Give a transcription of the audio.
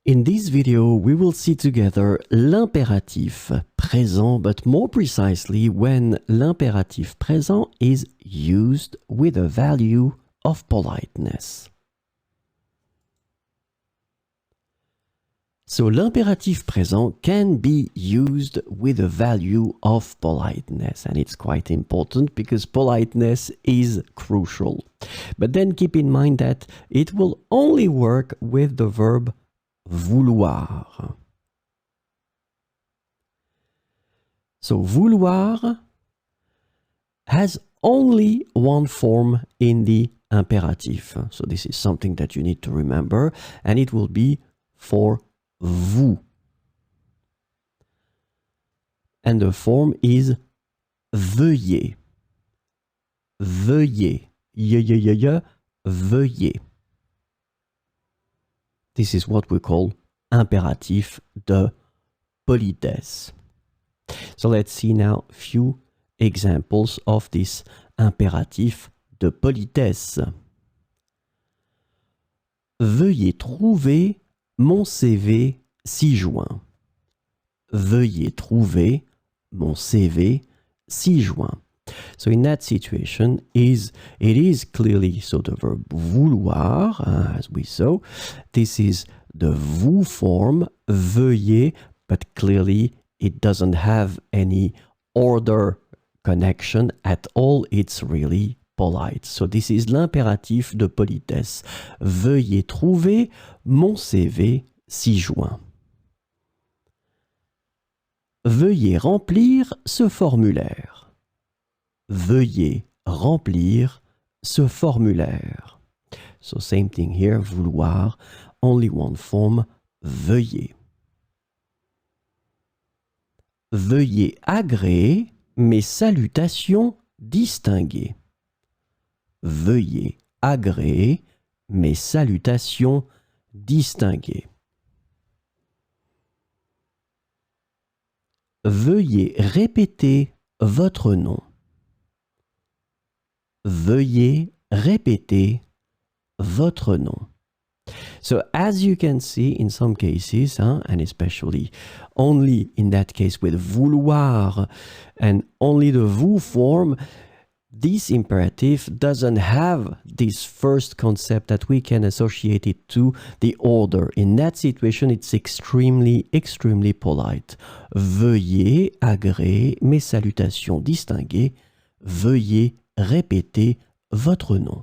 In this video, we will see together l'impératif présent, but more precisely when l'impératif présent is used with a value of politeness. So l'impératif présent can be used with a value of politeness, and it's quite important because politeness is crucial. But then keep in mind that it will only work with the verb vouloir. So vouloir has only one form in the imperative. So this is something that you need to remember, and it will be for vous. And the form is veuillez. Veuillez. Veuillez. This is what we call impératif de politesse. So let's see now a few examples of this impératif de politesse. Veuillez trouver mon CV ci-joint. Veuillez trouver mon CV ci-joint. So in that situation, it is clearly so the verb vouloir, as we saw. This is the vous form, veuillez, but clearly it doesn't have any order connection at all. It's really polite. So this is l'impératif de politesse. Veuillez trouver mon CV ci-joint. Veuillez remplir ce formulaire. Veuillez remplir ce formulaire. So same thing here, vouloir, only one form, veuillez. Veuillez agréer mes salutations distinguées. Veuillez agréer mes salutations distinguées. Veuillez répéter votre nom. Veuillez répéter votre nom. So as you can see in some cases, and especially only in that case with vouloir and only the vous form, this imperative doesn't have this first concept that we can associate it to the order. In that situation, it's extremely polite. Veuillez agréer mes salutations distinguées. Veuillez répéter votre nom.